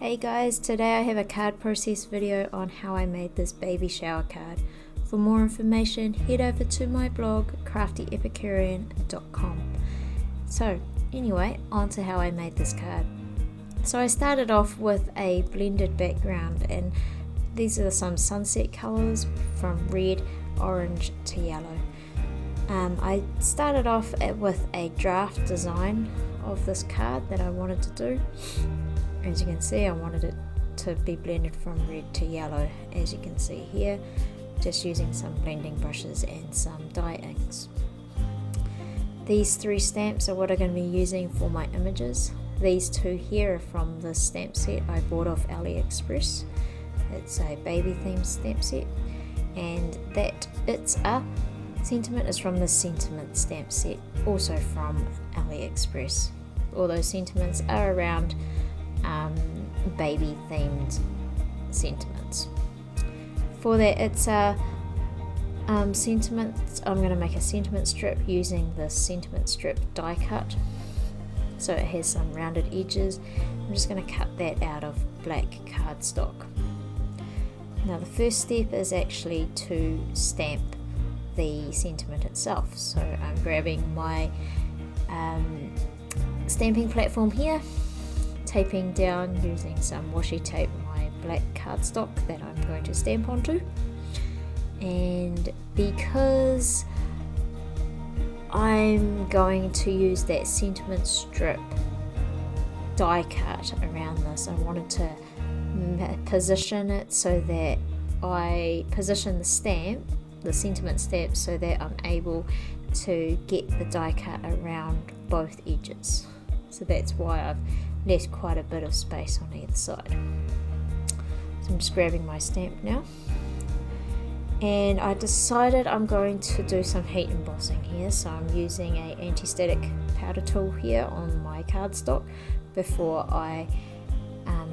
Hey guys, today I have a card process video on how I made this baby shower card. For more information, head over to my blog craftyepicurean.com. So anyway, on to how I made this card. So I started off with a blended background, and these are some sunset colors from red, orange to yellow. I started off with a draft design of this card that I wanted to do. As you can see, I wanted it to be blended from red to yellow, as you can see here, just using some blending brushes and some dye inks. These 3 stamps are what I'm going to be using for my images. These 2 here are from the stamp set I bought off AliExpress. It's a baby themed stamp set, and that It's a sentiment is from the sentiment stamp set, also from AliExpress. All those sentiments are around baby themed sentiments. For that, it's a sentiment. I'm going to make a sentiment strip using the sentiment strip die cut, so it has some rounded edges. I'm just going to cut that out of black cardstock. Now the first step is actually to stamp the sentiment itself, so I'm grabbing my stamping platform here, taping down using some washi tape my black cardstock that I'm going to stamp onto. And because I'm going to use that sentiment strip die cut around this, I wanted to position it so that I position the sentiment stamp so that I'm able to get the die cut around both edges. So that's why I've left quite a bit of space on either side. So I'm just grabbing my stamp now, and I decided I'm going to do some heat embossing here, so I'm using a anti-static powder tool here on my cardstock before I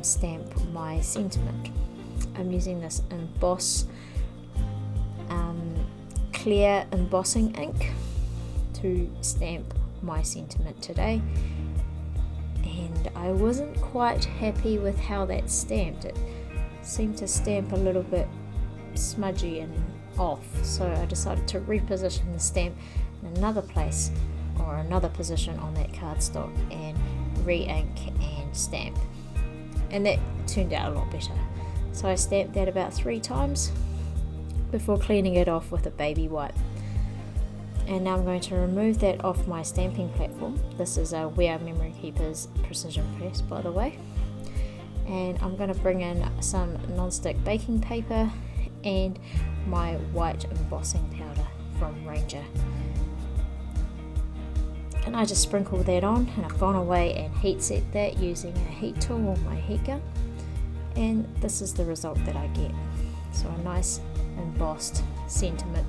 stamp my sentiment. I'm using this emboss clear embossing ink to stamp my sentiment today, and I wasn't quite happy with how that stamped. It seemed to stamp a little bit smudgy and off, so I decided to reposition the stamp in another place or another position on that cardstock and re-ink and stamp, and that turned out a lot better. So I stamped that about 3 times before cleaning it off with a baby wipe. And now I'm going to remove that off my stamping platform. This is a We Are Memory Keepers precision press, by the way. And I'm going to bring in some non-stick baking paper and my white embossing powder from Ranger. And I just sprinkled that on, and I've gone away and heat set that using a heat tool on my heat gun. And this is the result that I get. So a nice embossed sentiment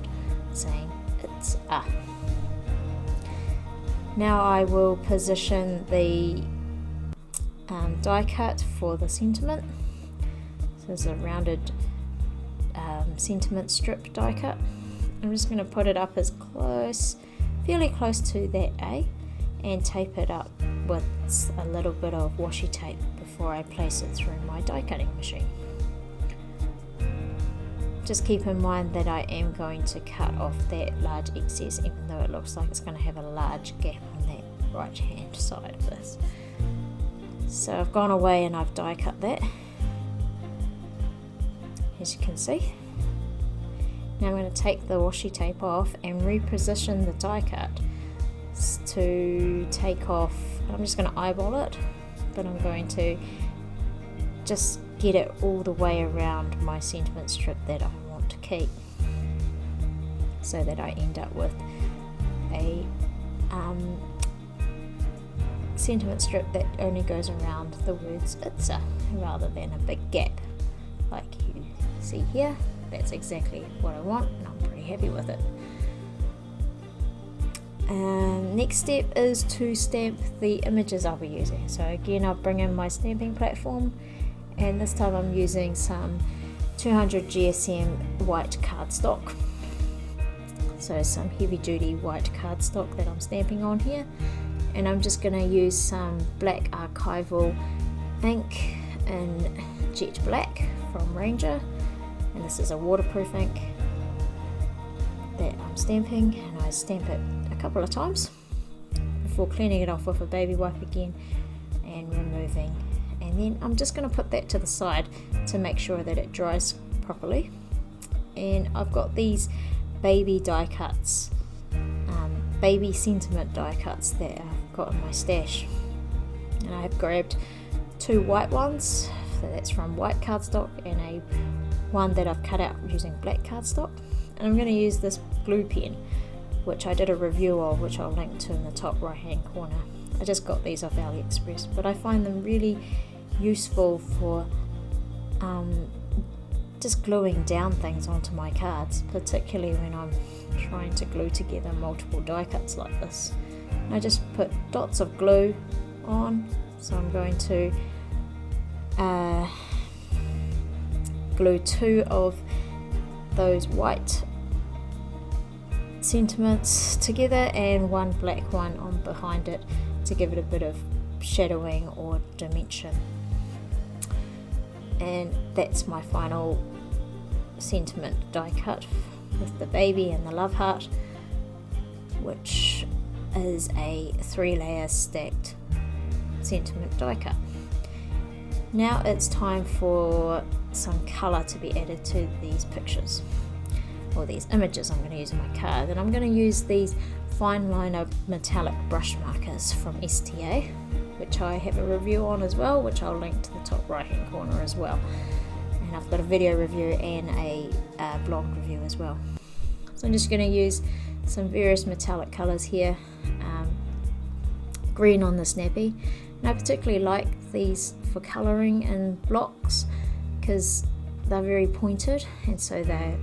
saying it's a. Now I will position the die cut for the sentiment. So there's a rounded sentiment strip die cut. I'm just going to put it up as fairly close to that A, and tape it up with a little bit of washi tape before I place it through my die cutting machine. Just keep in mind that I am going to cut off that large excess, even though it looks like it's going to have a large gap on that right hand side of this. So I've gone away and I've die cut that, as you can see. Now I'm going to take the washi tape off and reposition the die cut to take off. I'm just going to eyeball it, but I'm going to just get it all the way around my sentiment strip that I want to keep, so that I end up with a sentiment strip that only goes around the words "it's a" rather than a big gap like you see here. That's exactly what I want, and I'm pretty happy with it. Next step is to stamp the images I'll be using. So again, I'll bring in my stamping platform, and this time I'm using some 200 GSM white cardstock. So some heavy duty white cardstock that I'm stamping on here, and I'm just going to use some black archival ink in Jet Black from Ranger, and this is a waterproof ink that I'm stamping, and I stamp it a couple of times before cleaning it off with a baby wipe again and removing. And then I'm just going to put that to the side to make sure that it dries properly. And I've got these baby die cuts, baby sentiment die cuts that I've got in my stash, and I have grabbed 2 white ones, so that's from white cardstock, and one that I've cut out using black cardstock. And I'm going to use this glue pen, which I did a review of, which I'll link to in the top right hand corner. I just got these off AliExpress, but I find them really useful for just gluing down things onto my cards, particularly when I'm trying to glue together multiple die cuts like this. And I just put dots of glue on, so I'm going to glue 2 of those white sentiments together and 1 black one on behind it to give it a bit of shadowing or dimension. And that's my final sentiment die cut with the baby and the love heart, which is a 3-layer stacked sentiment die cut. Now it's time for some colour to be added to these pictures, or these images I'm going to use in my card. And I'm going to use these fine liner metallic brush markers from STA, which I have a review on as well, which I'll link to the top right hand corner as well. And I've got a video review and a blog review as well. So I'm just going to use some various metallic colours here, green on the snappy, and I particularly like these for colouring in blocks because they're very pointed, and so they're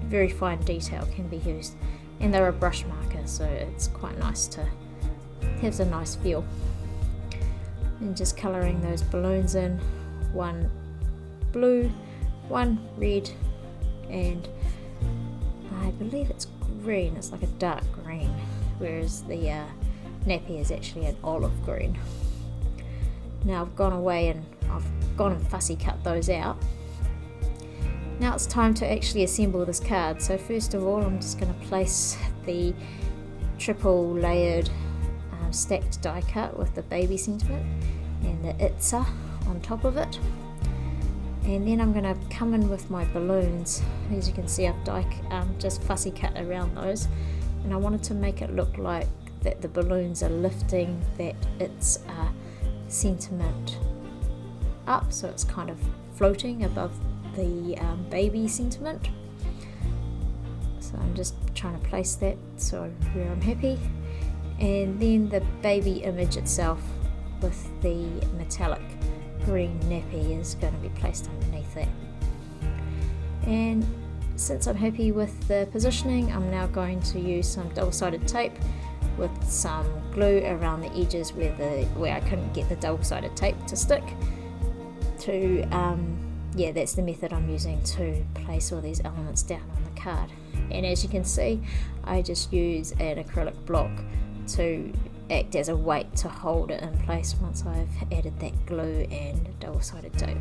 very fine detail can be used, and they're a brush marker, so it's quite nice to have a nice feel. And just colouring those balloons in, 1 blue, 1 red, and I believe it's green. It's like a dark green, whereas the nappy is actually an olive green. Now I've gone away and I've gone and fussy cut those out. Now it's time to actually assemble this card. So first of all, I'm just going to place the triple layered stacked die cut with the baby sentiment and the itza on top of it. And then I'm going to come in with my balloons. As you can see, I've just fussy cut around those, and I wanted to make it look like that the balloons are lifting that it's sentiment up, so it's kind of floating above the baby sentiment. So I'm just trying to place that so where I'm happy, and then the baby image itself with the metallic green nappy is going to be placed underneath that. And since I'm happy with the positioning, I'm now going to use some double-sided tape with some glue around the edges where I couldn't get the double-sided tape to stick to that's the method I'm using to place all these elements down on the card. And as you can see, I just use an acrylic block to act as a weight to hold it in place once I've added that glue and double-sided tape.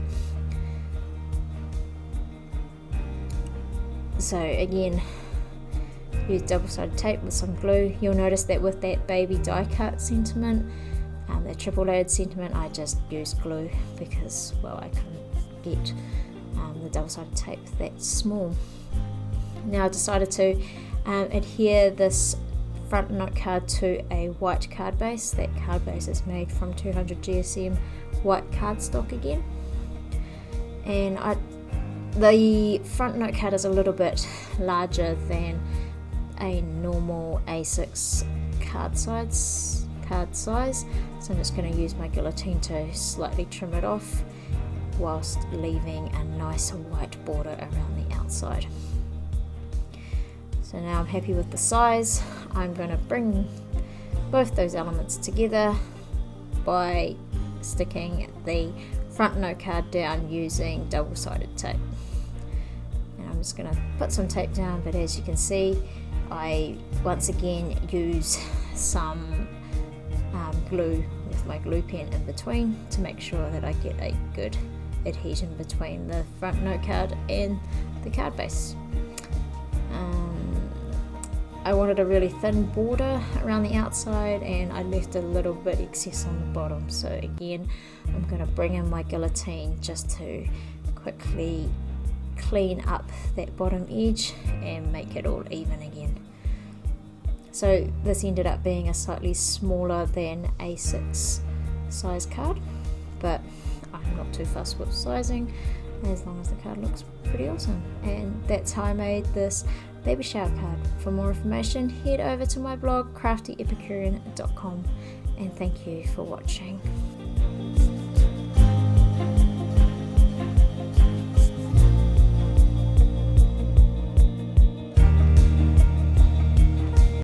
So again, use double-sided tape with some glue. You'll notice that with that baby die cut sentiment, the triple layered sentiment, I just used glue because, well, I couldn't get the double-sided tape that small. Now I decided to adhere this front note card to a white card base. That card base is made from 200 GSM white cardstock again, and the front note card is a little bit larger than a normal A6 card size, so I'm just going to use my guillotine to slightly trim it off whilst leaving a nice white border around the outside. So now I'm happy with the size. I'm going to bring both those elements together by sticking the front note card down using double-sided tape. And I'm just going to put some tape down, but as you can see, I once again use some glue with my glue pen in between to make sure that I get a good adhesion between the front note card and the card base. I wanted a really thin border around the outside, and I left a little bit excess on the bottom. So again, I'm going to bring in my guillotine just to quickly clean up that bottom edge and make it all even again. So this ended up being a slightly smaller than A6 size card, but I'm not too fussed with sizing as long as the card looks pretty awesome. And that's how I made this baby shower card. For more information, head over to my blog craftyepicurean.com, and thank you for watching.